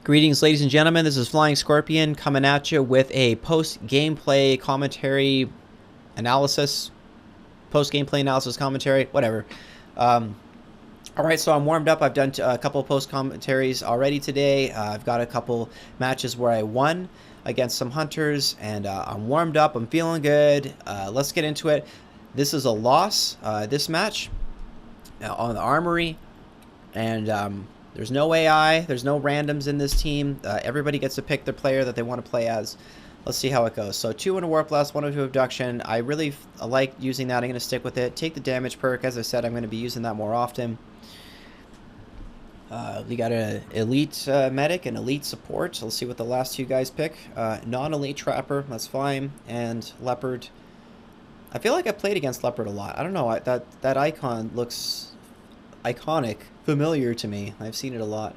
Greetings, ladies and gentlemen. This is Flying Scorpion coming at you with a post-gameplay commentary analysis. Post-gameplay analysis commentary, whatever. All right, so I'm warmed up. I've done a couple post-commentaries already today. I've got a couple matches where I won against some hunters, and I'm warmed up. I'm feeling good. Let's get into it. This is a loss, this match, on the Armory, and there's no AI, there's no randoms in this team. Everybody gets to pick their player that they want to play as. Let's see how it goes. So 2 in a Warp Blast, 1 into Abduction. I really like using that. I'm going to stick with it. Take the damage perk. As I said, I'm going to be using that more often. We got an Elite Medic and Elite Support. So let's see what the last two guys pick. Non-Elite Trapper, that's fine. And Leopard. I feel like I played against Leopard a lot. I don't know, that icon looks iconic, familiar to me. I've seen it a lot.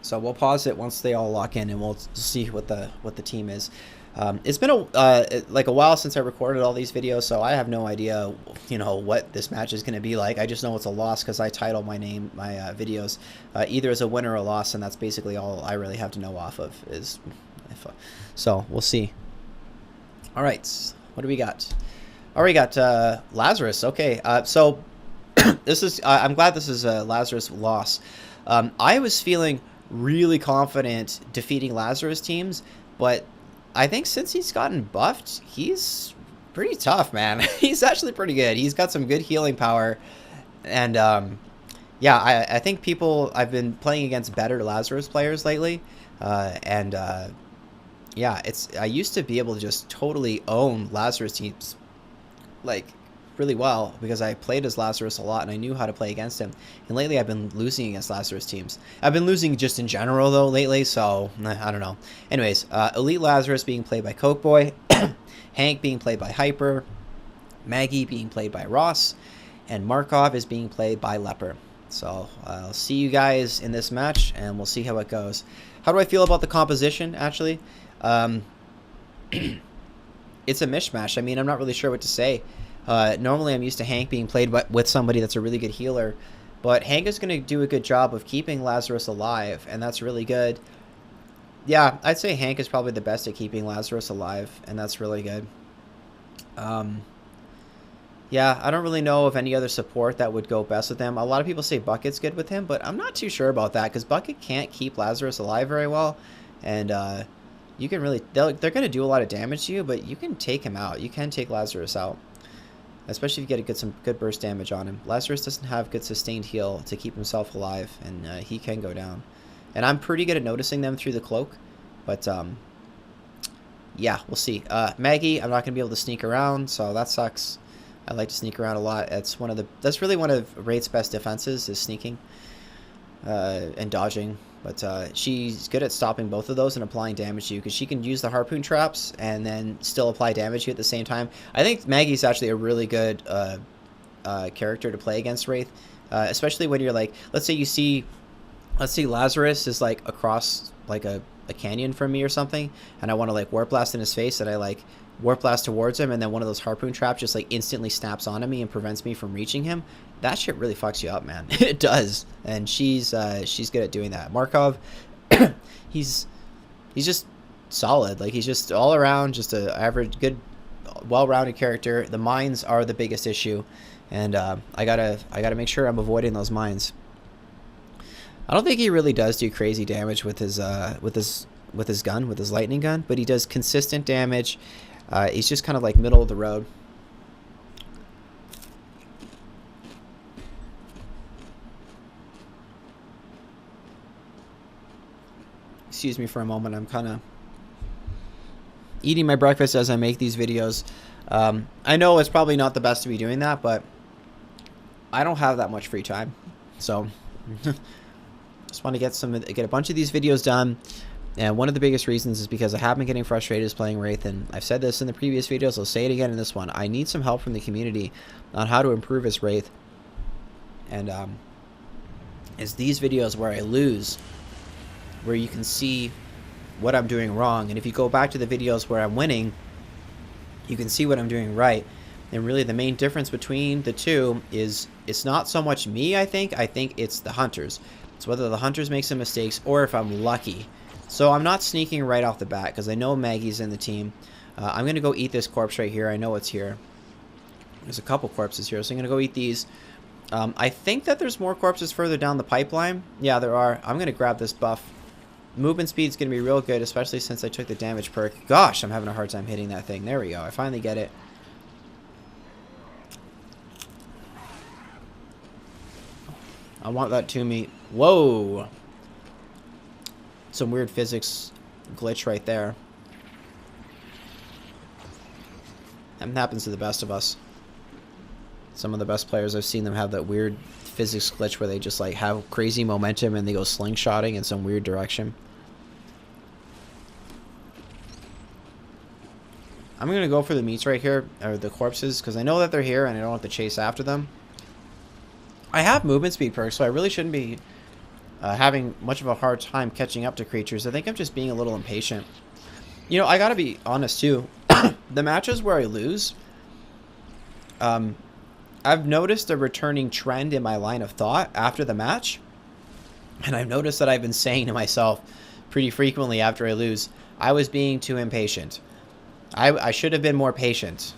So we'll pause it once they all lock in, and we'll see what the team is. It's been like a while since I recorded all these videos, so I have no idea, what this match is going to be like. I just know it's a loss because I title my videos either as a win or a loss, and that's basically all I really have to know off of is. So we'll see. All right, what do we got? Oh, we got Lazarus. Okay, so this is. I'm glad this is a Lazarus loss. I was feeling really confident defeating Lazarus teams, but I think since he's gotten buffed, he's pretty tough, man. He's actually pretty good. He's got some good healing power, and yeah, I think I've been playing against better Lazarus players lately, and yeah, I used to be able to just totally own Lazarus teams, like, really well, because I played as Lazarus a lot and I knew how to play against him. And lately I've been losing against Lazarus teams. I've been losing just in general though lately, so I don't know. Anyways, Elite Lazarus being played by Cokeboy, Hank being played by Hyper, Maggie being played by Ross, and Markov is being played by Leper. So I'll see you guys in this match and we'll see how it goes. How do I feel about the composition, actually? It's a mishmash. I mean, I'm not really sure what to say. Normally I'm used to Hank being played with somebody that's a really good healer, but Hank is going to do a good job of keeping Lazarus alive, and that's really good. Yeah, I'd say Hank is probably the best at keeping Lazarus alive, and that's really good. Yeah, I don't really know of any other support that would go best with him. A lot of people say Bucket's good with him, but I'm not too sure about that, because Bucket can't keep Lazarus alive very well, and you can really, they're going to do a lot of damage to you, but you can take him out. You can take Lazarus out, especially if you get some good burst damage on him. Lazarus doesn't have good sustained heal to keep himself alive, and he can go down. And I'm pretty good at noticing them through the cloak, but yeah, we'll see. Maggie, I'm not going to be able to sneak around, so that sucks. I like to sneak around a lot. That's really one of Wraith's best defenses, is sneaking and dodging. But she's good at stopping both of those and applying damage to you, because she can use the harpoon traps and then still apply damage to you at the same time. I think Maggie's actually a really good character to play against Wraith, especially when you're like, let's say Lazarus is like across like a canyon from me or something, and I want to like Warp Blast in his face, and I like Warp Blast towards him, and then one of those harpoon traps just like instantly snaps onto me and prevents me from reaching him. That shit really fucks you up, man. It does. And she's good at doing that. Markov, he's just solid. Like, he's just all around just a average, good, well-rounded character. The mines are the biggest issue, and I gotta make sure I'm avoiding those mines. I don't think he really does do crazy damage with his gun, with his lightning gun, but he does consistent damage. He's just kind of like middle of the road. Excuse me for a moment. I'm kind of eating my breakfast as I make these videos. I know it's probably not the best to be doing that, but I don't have that much free time, so just want to get a bunch of these videos done. And one of the biggest reasons is because I have been getting frustrated playing Wraith, and I've said this in the previous videos, I'll say it again in this one. I need some help from the community on how to improve as Wraith. And it's these videos where I lose, where you can see what I'm doing wrong. And if you go back to the videos where I'm winning, you can see what I'm doing right. And really the main difference between the two is it's not so much me, I think it's the hunters. It's whether the hunters make some mistakes or if I'm lucky. So I'm not sneaking right off the bat because I know Maggie's in the team. I'm going to go eat this corpse right here. I know it's here. There's a couple corpses here, so I'm going to go eat these. I think that there's more corpses further down the pipeline. Yeah, there are. I'm going to grab this buff. Movement speed's going to be real good, especially since I took the damage perk. Gosh, I'm having a hard time hitting that thing. There we go. I finally get it. I want that to me. Whoa. Some weird physics glitch right there. That happens to the best of us. Some of the best players, I've seen them have that weird physics glitch where they just like have crazy momentum and they go slingshotting in some weird direction. I'm going to go for the meats right here, or the corpses, because I know that they're here and I don't have to chase after them. I have movement speed perks, so I really shouldn't be having much of a hard time catching up to creatures. I think I'm just being a little impatient. You know, I gotta be honest too. The matches where I lose, I've noticed a returning trend in my line of thought after the match. And I've noticed that I've been saying to myself pretty frequently after I lose, I was being too impatient. I should have been more patient.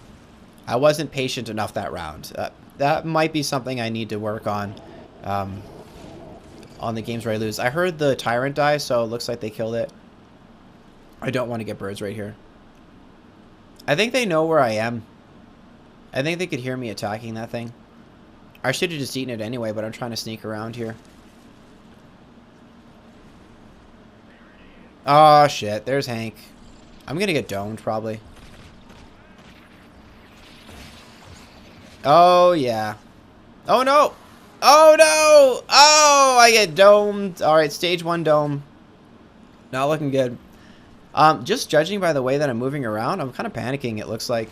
I wasn't patient enough that round. That might be something I need to work on the games where I lose. I heard the Tyrant die, so it looks like they killed it. I don't want to get birds right here. I think they know where I am. I think they could hear me attacking that thing. I should have just eaten it anyway, but I'm trying to sneak around here. Oh, shit. There's Hank. I'm going to get domed, probably. Oh, yeah. Oh, no. Oh, no. Oh, I get domed. All right, stage 1 dome. Not looking good. Just judging by the way that I'm moving around, I'm kind of panicking, it looks like.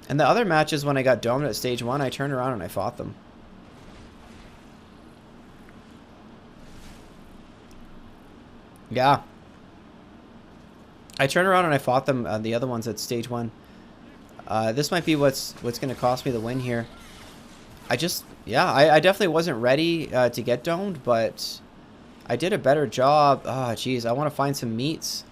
And the other matches, when I got domed at stage 1, I turned around and I fought them. Yeah. I turned around and I fought them, the other ones at stage 1. This might be what's going to cost me the win here. I definitely wasn't ready to get domed, but I did a better job. Oh, jeez, I want to find some meats.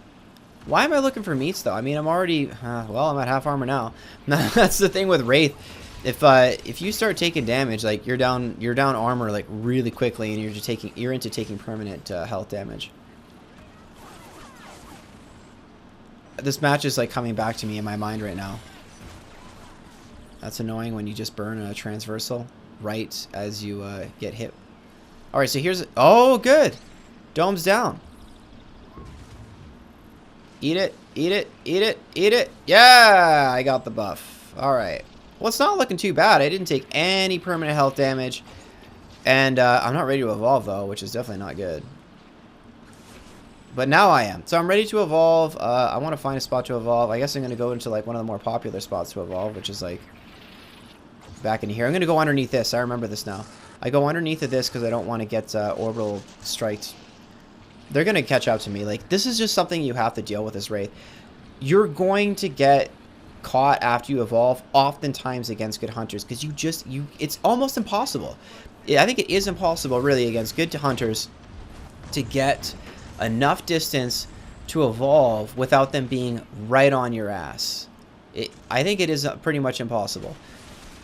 Why am I looking for meats, though? I mean, I'm already, well, I'm at half armor now. That's the thing with Wraith. If you start taking damage, like you're down armor like really quickly, and you're into taking permanent health damage. This match is like coming back to me in my mind right now. That's annoying when you just burn a transversal right as you get hit. All right, so here's... Oh, good. Dome's down. Eat it, eat it, eat it, eat it. Yeah, I got the buff. All right. Well, it's not looking too bad. I didn't take any permanent health damage. And I'm not ready to evolve, though, which is definitely not good. But now I am. So I'm ready to evolve. I want to find a spot to evolve. I guess I'm going to go into like one of the more popular spots to evolve, which is like back in here. I'm going to go underneath this. I remember this now. I go underneath of this because I don't want to get orbital striked. They're going to catch up to me. Like, this is just something you have to deal with as Wraith. You're going to get caught after you evolve oftentimes against good hunters because it's almost impossible. I think it is impossible really against good hunters to get enough distance to evolve without them being right on your ass. I think it is pretty much impossible.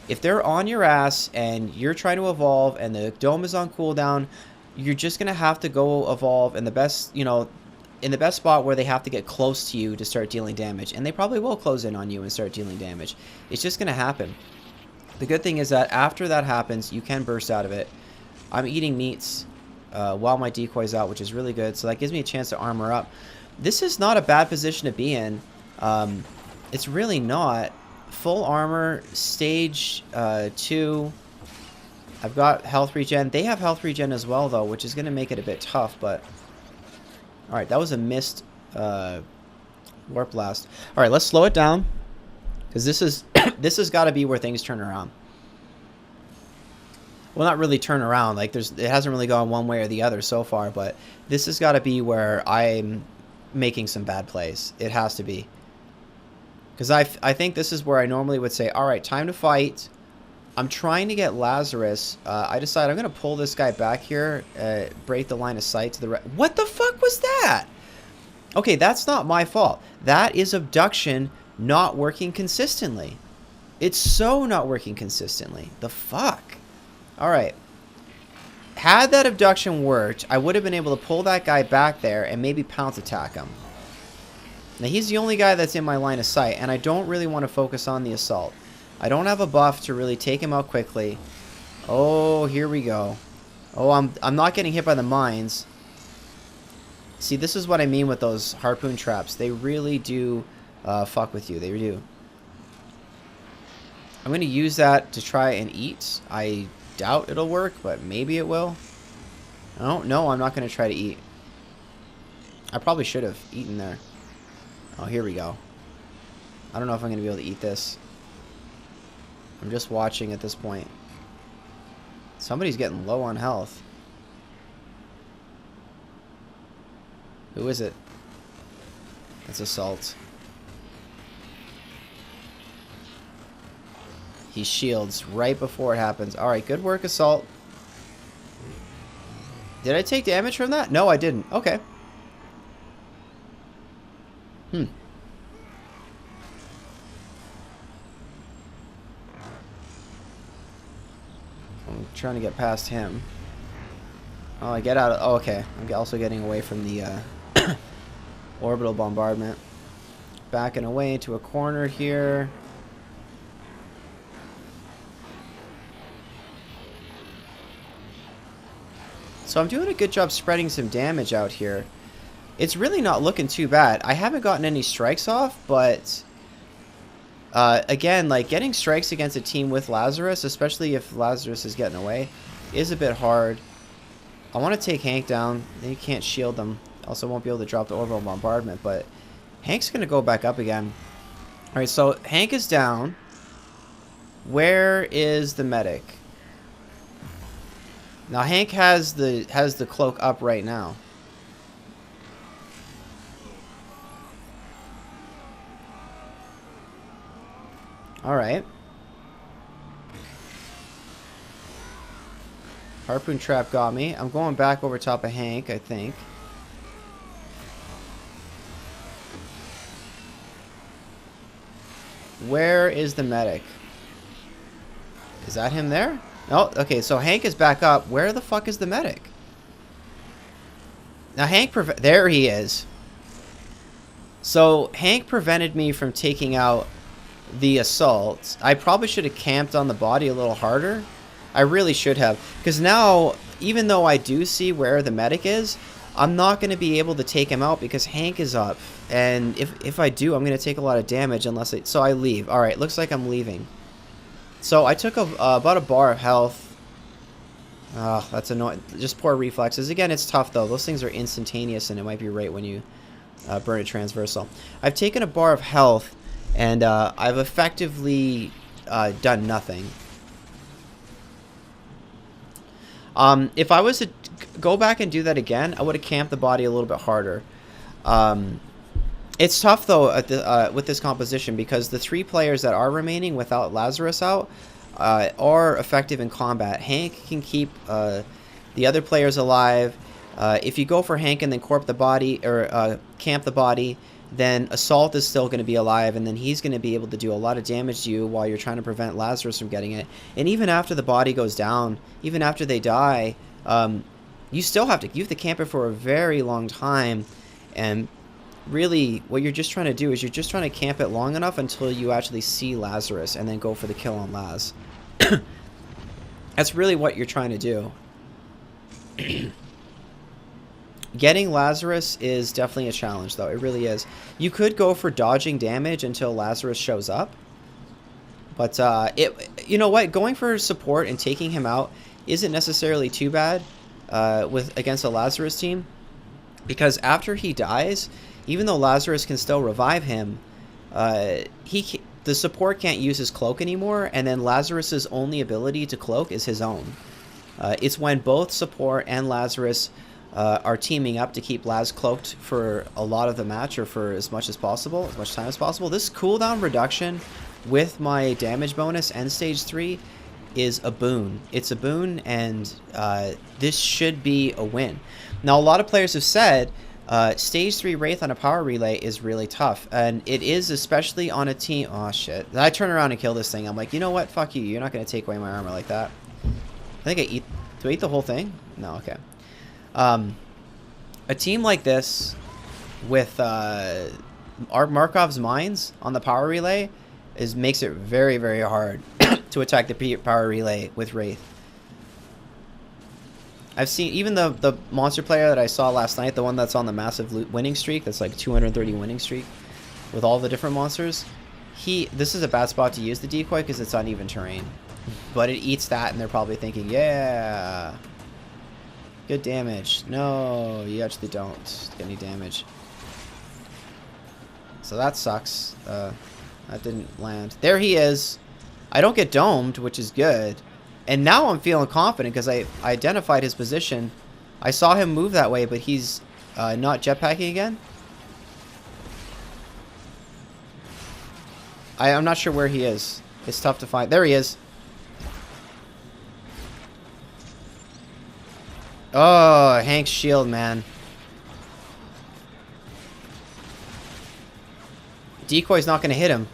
If they're on your ass and you're trying to evolve and the dome is on cooldown, you're just going to have to go evolve in the best, in the best spot where they have to get close to you to start dealing damage. And they probably will close in on you and start dealing damage. It's just going to happen. The good thing is that after that happens, you can burst out of it. I'm eating meats while my decoy's out, which is really good. So that gives me a chance to armor up. This is not a bad position to be in. It's really not. Full armor, stage 2. I've got health regen. They have health regen as well, though, which is going to make it a bit tough. But all right, that was a missed warp blast. All right, let's slow it down because this has got to be where things turn around. Well, not really turn around. Like it hasn't really gone one way or the other so far. But this has got to be where I'm making some bad plays. It has to be. Because I think this is where I normally would say, all right, time to fight. I'm trying to get Lazarus. I decide I'm going to pull this guy back here, break the line of sight to the right. What the fuck was that? Okay, that's not my fault. That is abduction not working consistently. It's so not working consistently. The fuck? Alright. Had that abduction worked, I would have been able to pull that guy back there and maybe pounce attack him. Now, he's the only guy that's in my line of sight, and I don't really want to focus on the assault. I don't have a buff to really take him out quickly. Oh, here we go. Oh, I'm not getting hit by the mines. See, this is what I mean with those harpoon traps. They really do fuck with you. They do. I'm going to use that to try and eat. I doubt it'll work, but maybe it will. Oh, no, I'm not going to try to eat. I probably should have eaten there. Oh, here we go. I don't know if I'm going to be able to eat this. I'm just watching at this point. Somebody's getting low on health. Who is it? It's Assault. He shields right before it happens. Alright, good work, Assault. Did I take damage from that? No, I didn't. Okay. I'm trying to get past him. Oh, I get out of... Oh, okay. I'm also getting away from the orbital bombardment. Backing away into a corner here. So I'm doing a good job spreading some damage out here. It's really not looking too bad. I haven't gotten any strikes off, but... again, like, getting strikes against a team with Lazarus, especially if Lazarus is getting away, is a bit hard. I want to take Hank down. He can't shield them. Also won't be able to drop the orbital bombardment, but Hank's going to go back up again. Alright, so Hank is down. Where is the medic? Now Hank has the cloak up right now. Alright. Harpoon trap got me. I'm going back over top of Hank, I think. Where is the medic? Is that him there? Oh, okay, so Hank is back up. Where the fuck is the medic? Now Hank, there he is. So Hank prevented me from taking out the assault. I probably should have camped on the body a little harder. I really should have. Because now, even though I do see where the medic is, I'm not going to be able to take him out because Hank is up. And if I do, I'm going to take a lot of damage unless I... So I leave. Alright, looks like I'm leaving. So I took about a bar of health. Oh, that's annoying. Just poor reflexes. Again, it's tough though. Those things are instantaneous and it might be right when you burn a transversal. I've taken a bar of health and I've effectively done nothing. If I was to go back and do that again, I would have camped the body a little bit harder. It's tough, though, at the, with this composition because the 3 players that are remaining without Lazarus out are effective in combat. Hank can keep the other players alive. If you go for Hank and then corp the body, or camp the body, then Assault is still going to be alive, and then he's going to be able to do a lot of damage to you while you're trying to prevent Lazarus from getting it. And even after the body goes down, even after they die, you have to camp it for a very long time. And really, what you're just trying to do is you're just trying to camp it long enough until you actually see Lazarus and then go for the kill on Laz. That's really what you're trying to do. Getting Lazarus is definitely a challenge, though. It really is. You could go for dodging damage until Lazarus shows up. But, you know what? Going for support and taking him out isn't necessarily too bad against a Lazarus team. Because after he dies, even though Lazarus can still revive him, the support can't use his cloak anymore, and then Lazarus's only ability to cloak is his own. It's when both support and Lazarus are teaming up to keep Laz cloaked for a lot of the match, or for as much as possible, as much time as possible. This cooldown reduction with my damage bonus and stage 3 is a boon. It's a boon, and this should be a win. Now, a lot of players have said stage 3 Wraith on a power relay is really tough, and it is, especially on a team. Oh shit! I turn around and kill this thing. I'm like, you know what? Fuck you. You're not gonna take away my armor like that. I think I eat. Do I eat the whole thing? No. Okay. A team like this with Markov's mines on the power relay makes it very, very hard to attack the power relay with Wraith. I've seen even the monster player that I saw last night, the one that's on the massive winning streak, that's like 230 winning streak with all the different monsters. This is a bad spot to use the decoy because it's uneven terrain, but it eats that, and they're probably thinking, yeah, good damage. No, you actually don't get any damage. So that sucks. That didn't land. There he is. I don't get domed, which is good. And now I'm feeling confident because I identified his position. I saw him move that way, but he's not jetpacking again. I'm not sure where he is. It's tough to find. There he is. Oh, Hank's shield, man. Decoy's not going to hit him.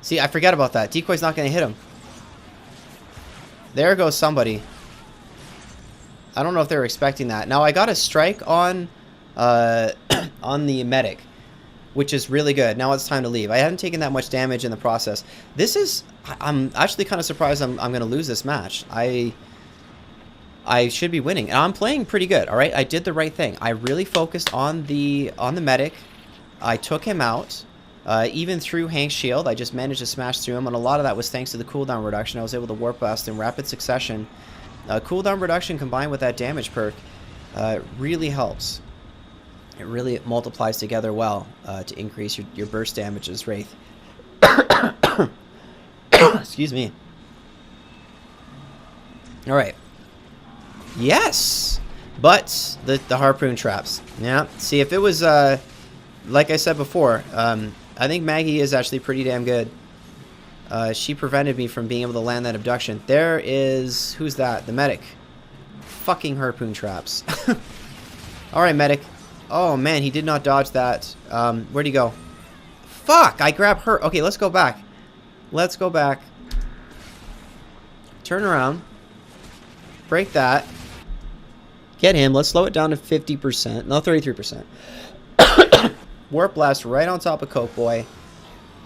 See, I forget about that. Decoy's not going to hit him. There goes somebody. I don't know if they were expecting that. Now, I got a strike on on the medic, which is really good. Now it's time to leave. I haven't taken that much damage in the process. I'm actually kind of surprised I'm going to lose this match. I should be winning, and I'm playing pretty good. All right, I did the right thing. I really focused on the medic. I took him out. Even through Hank's shield, I just managed to smash through him, and a lot of that was thanks to the cooldown reduction. I was able to warp blast in rapid succession. Cooldown reduction combined with that damage perk really helps. It really multiplies together well to increase your burst damage as Wraith. Excuse me. Alright. Yes! But the harpoon traps. Yeah, see, if it was, like I said before, I think Maggie is actually pretty damn good. She prevented me from being able to land that abduction. There is... Who's that? The medic. Fucking harpoon traps. Alright, medic. Oh, man, he did not dodge that. Where'd he go? Fuck! I grabbed her. Okay, let's go back. Let's go back. Turn around. Break that. Get him. Let's slow it down to 50%. No, 33%. Warp blast right on top of Coke Boy.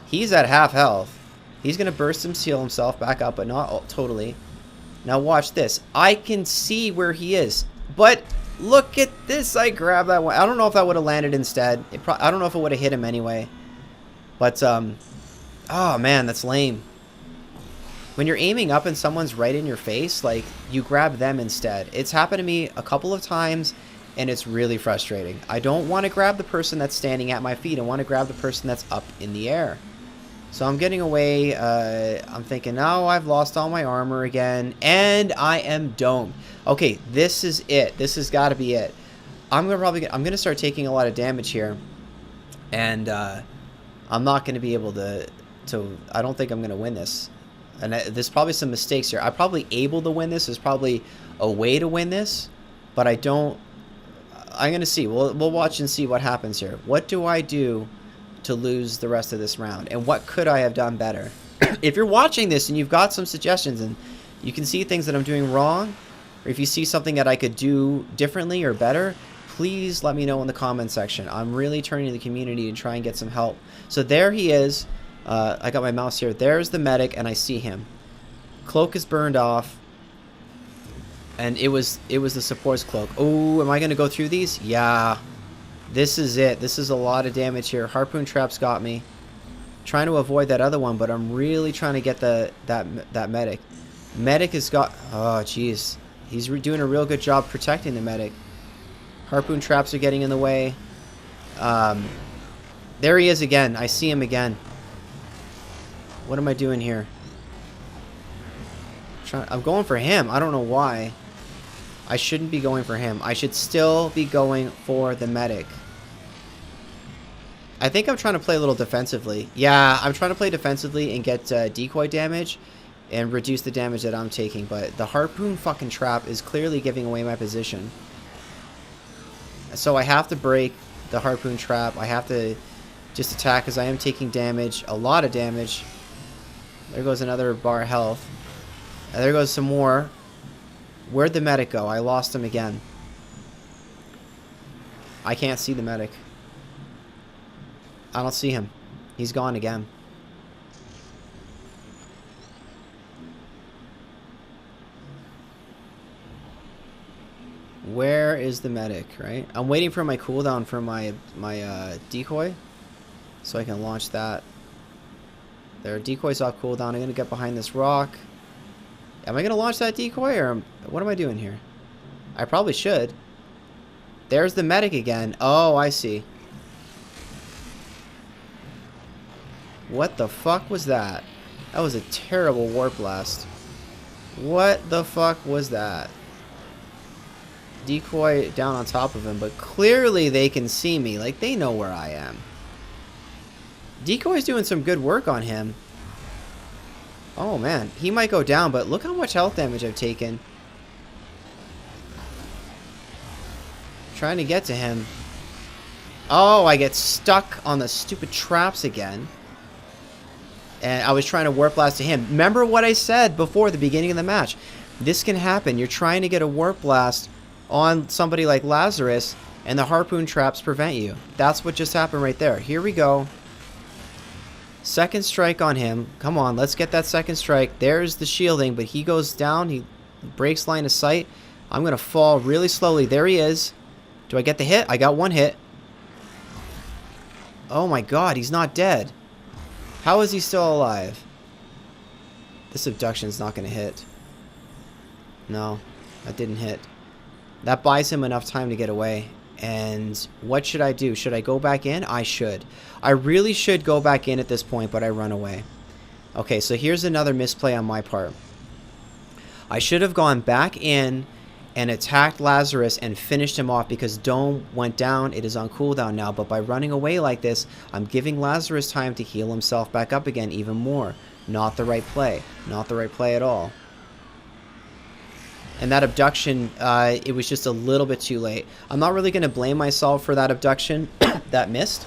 He's at half health. He's going to burst him, seal himself back up, but not totally. Now watch this. I can see where he is. But look at this. I grabbed that one. I don't know if that would have landed instead. I don't know if it would have hit him anyway. But, oh man, that's lame. When you're aiming up and someone's right in your face, like, you grab them instead. It's happened to me a couple of times, and it's really frustrating. I don't want to grab the person that's standing at my feet. I want to grab the person that's up in the air. So I'm getting away. I'm thinking, oh, I've lost all my armor again, and I am domed. Okay, this is it. This has got to be it. I'm gonna start taking a lot of damage here, and I'm not gonna be able to. I don't think I'm gonna win this. And there's probably some mistakes here. I'm probably able to win this. There's probably a way to win this, but I don't. I'm going to see. We'll watch and see what happens here. What do I do to lose the rest of this round? And what could I have done better? If you're watching this and you've got some suggestions and you can see things that I'm doing wrong, or if you see something that I could do differently or better, please let me know in the comment section. I'm really turning to the community to try and get some help. So there he is. I got my mouse here. There's the medic, and I see him. Cloak is burned off. And it was the support's cloak. Oh, am I going to go through these? Yeah. This is it. This is a lot of damage here. Harpoon traps got me. Trying to avoid that other one, but I'm really trying to get that medic. Medic has got... Oh, jeez. He's doing a real good job protecting the medic. Harpoon traps are getting in the way. There he is again. I see him again. What am I doing here? I'm going for him. I don't know why. I shouldn't be going for him. I should still be going for the medic. I think I'm trying to play a little defensively. Yeah, I'm trying to play defensively and get decoy damage and reduce the damage that I'm taking. But the harpoon fucking trap is clearly giving away my position. So I have to break the harpoon trap. I have to just attack because I am taking damage, a lot of damage. There goes another bar of health. And there goes some more. Where'd the medic go? I lost him again. I can't see the medic. I don't see him. He's gone again. Where is the medic, right? I'm waiting for my cooldown for my decoy, so I can launch that. There, decoy's off cooldown. I'm gonna get behind this rock. Am I gonna launch that decoy, or what am I doing here? I probably should. There's the medic again. Oh, I see. What the fuck was that? That was a terrible warp blast. What the fuck was that? Decoy down on top of him, but clearly they can see me. Like, they know where I am. Decoy's doing some good work on him. Oh man, he might go down, but look how much health damage I've taken. Trying to get to him. Oh, I get stuck on the stupid traps again. And I was trying to warp blast to him. Remember what I said before the beginning of the match. This can happen. You're trying to get a warp blast on somebody like Lazarus, and the harpoon traps prevent you. That's what just happened right there. Here we go. Second strike on him. Come on, let's get that second strike. There's the shielding, but he goes down. He breaks line of sight. I'm going to fall really slowly. There he is. Do I get the hit? I got one hit. Oh my god, he's not dead. How is he still alive? This abduction's not going to hit. No, that didn't hit. That buys him enough time to get away. And what should I do? Should I go back in? I should. I really should go back in at this point, but I run away. Okay, so here's another misplay on my part. I should have gone back in and attacked Lazarus and finished him off because Dome went down. It is on cooldown now, but by running away like this, I'm giving Lazarus time to heal himself back up again even more. Not the right play. Not the right play at all. And that abduction, it was just a little bit too late. I'm not really going to blame myself for that abduction that missed.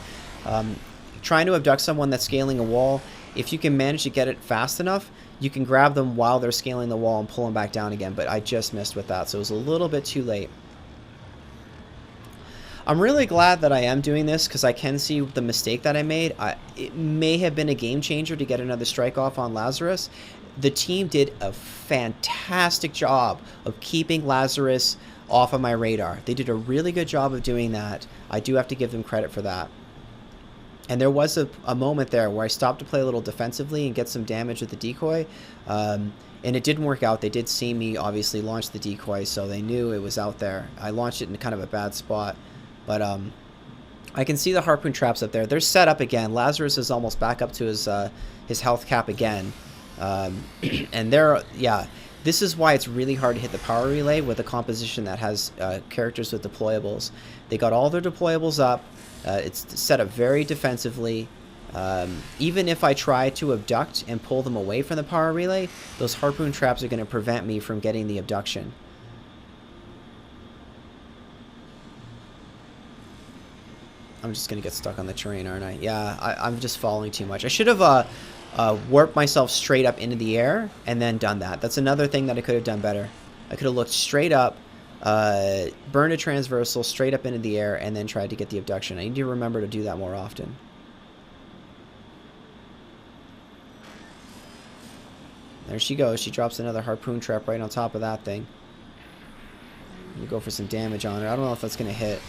Trying to abduct someone that's scaling a wall, if you can manage to get it fast enough, you can grab them while they're scaling the wall and pull them back down again. But I just missed with that, so it was a little bit too late. I'm really glad that I am doing this because I can see the mistake that I made. It may have been a game changer to get another strike off on Lazarus. The team did a fantastic job of keeping Lazarus off of my radar. They did a really good job of doing that. I do have to give them credit for that. And there was a moment there where I stopped to play a little defensively and get some damage with the decoy. And it didn't work out. They did see me obviously launch the decoy, so they knew it was out there. I launched it in kind of a bad spot. But I can see the harpoon traps up there. They're set up again. Lazarus is almost back up to his health cap again. And yeah, this is why it's really hard to hit the power relay with a composition that has characters with deployables. They got all their deployables up. It's set up very defensively. Even if I try to abduct and pull them away from the power relay, those harpoon traps are going to prevent me from getting the abduction. I'm just going to get stuck on the terrain, aren't I? Yeah, I'm just falling too much. I should have warped myself straight up into the air and then done that. That's another thing that I could have done better. I could have looked straight up, burned a transversal straight up into the air, and then tried to get the abduction. I need to remember to do that more often. There she goes. She drops another harpoon trap right on top of that thing. You go for some damage on her. I don't know if that's going to hit.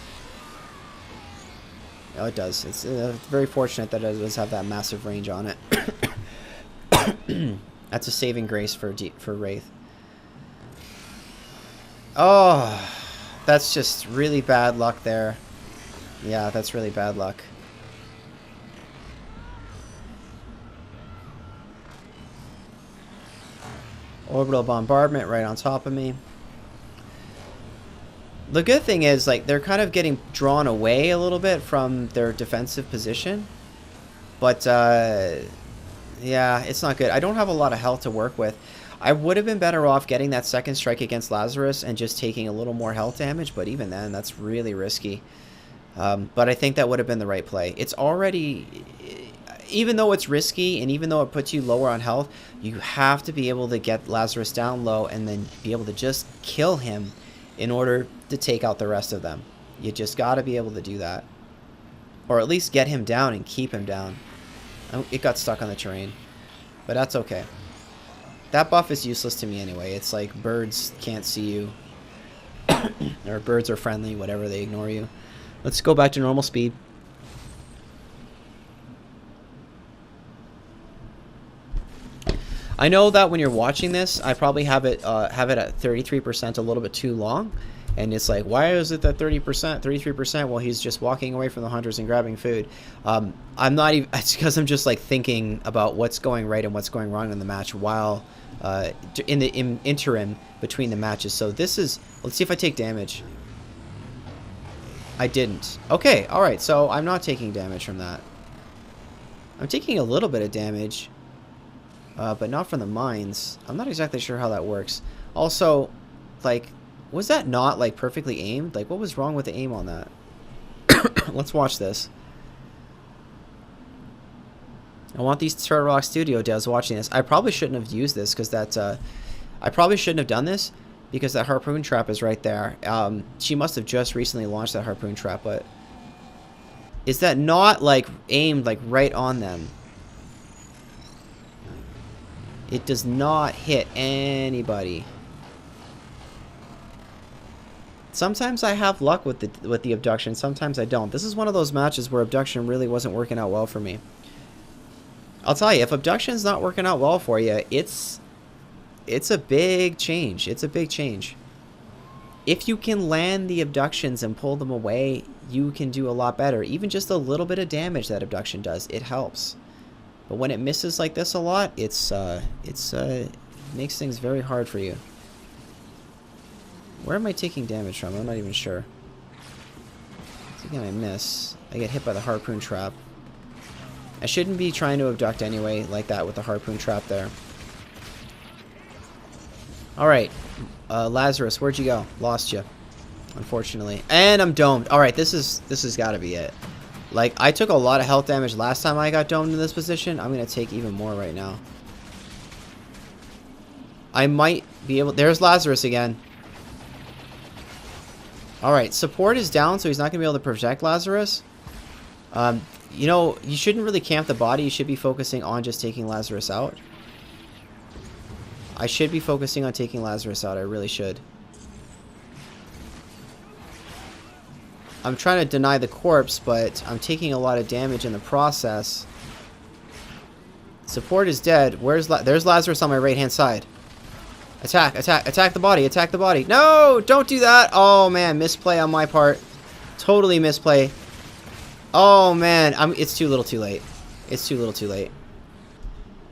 Oh, it does. It's very fortunate that it does have that massive range on it. That's a saving grace for Wraith. Oh, that's just really bad luck there. Yeah, that's really bad luck. Orbital bombardment right on top of me. The good thing is, like, they're kind of getting drawn away a little bit from their defensive position. But, Yeah, it's not good. I don't have a lot of health to work with. I would have been better off getting that second strike against Lazarus and just taking a little more health damage, but even then, that's really risky. But I think that would have been the right play. It's already... Even though it's risky and even though it puts you lower on health, you have to be able to get Lazarus down low and then be able to just kill him in order to take out the rest of them. You just got to be able to do that. Or at least get him down and keep him down. It got stuck on the terrain. But that's okay. That buff is useless to me anyway. It's like birds can't see you. Or birds are friendly, whatever, they ignore you. Let's go back to normal speed. I know that when you're watching this, I probably have it at 33% a little bit too long. And it's like, why is it that 30%, 33%? Well, he's just walking away from the hunters and grabbing food. I'm not even, it's because I'm just like thinking about what's going right and what's going wrong in the match while in the interim between the matches. So this is, let's see if I take damage. I didn't. Okay, all right, so I'm not taking damage from that. I'm taking a little bit of damage, but not from the mines. I'm not exactly sure how that works. Also, like, was that not like perfectly aimed? Like, what was wrong with the aim on that? Let's watch this. I want these Turtle Rock Studio devs watching this. I probably shouldn't have used this because that's I probably shouldn't have done this because that harpoon trap is right there. She must have just recently launched that harpoon trap, but is that not like aimed like right on them? It does not hit anybody. Sometimes I have luck with the abduction, sometimes I don't. This is one of those matches where abduction really wasn't working out well for me. I'll tell you, if abduction's not working out well for you, it's a big change. It's a big change. If you can land the abductions and pull them away, you can do a lot better. Even just a little bit of damage that abduction does, it helps. But when it misses like this a lot, it makes things very hard for you. Where am I taking damage from? I'm not even sure. Again, I miss. I get hit by the harpoon trap. I shouldn't be trying to abduct anyway, like that with the harpoon trap there. Alright. Lazarus, where'd you go? Lost you. Unfortunately. And I'm domed. Alright, this has got to be it. Like, I took a lot of health damage last time I got domed in this position. I'm going to take even more right now. I might be able... There's Lazarus again. Alright, support is down, so he's not going to be able to protect Lazarus. You know, you shouldn't really camp the body. You should be focusing on just taking Lazarus out. I should be focusing on taking Lazarus out. I really should. I'm trying to deny the corpse, but I'm taking a lot of damage in the process. Support is dead. There's Lazarus on my right-hand side. Attack, attack, attack the body, attack the body. No, don't do that. Oh, man, misplay on my part. Totally misplay. Oh, man, it's too little too late. It's too little too late.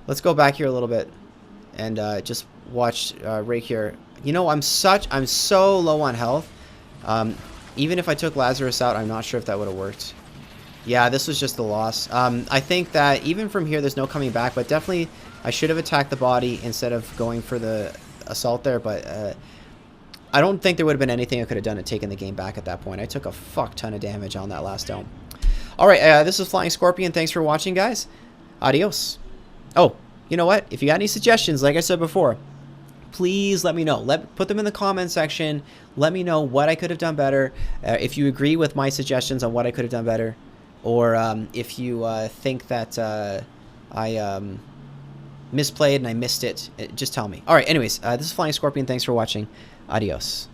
Let's go back here a little bit and just watch right here. You know, I'm so low on health. Even if I took Lazarus out, I'm not sure if that would have worked. Yeah, this was just a loss. I think that even from here, there's no coming back, but definitely I should have attacked the body instead of going for the assault there, but I don't think there would have been anything I could have done to taking the game back at that point. I took a fuck ton of damage on that last dome. Alright, this is Flying Scorpion. Thanks for watching, guys. Adios. Oh, you know what? If you got any suggestions, like I said before, please let me know. Put them in the comment section. Let me know what I could have done better. If you agree with my suggestions on what I could have done better. Or if you think that I misplayed and I missed it, just tell me. Alright, anyways, this is Flying Scorpion. Thanks for watching. Adios.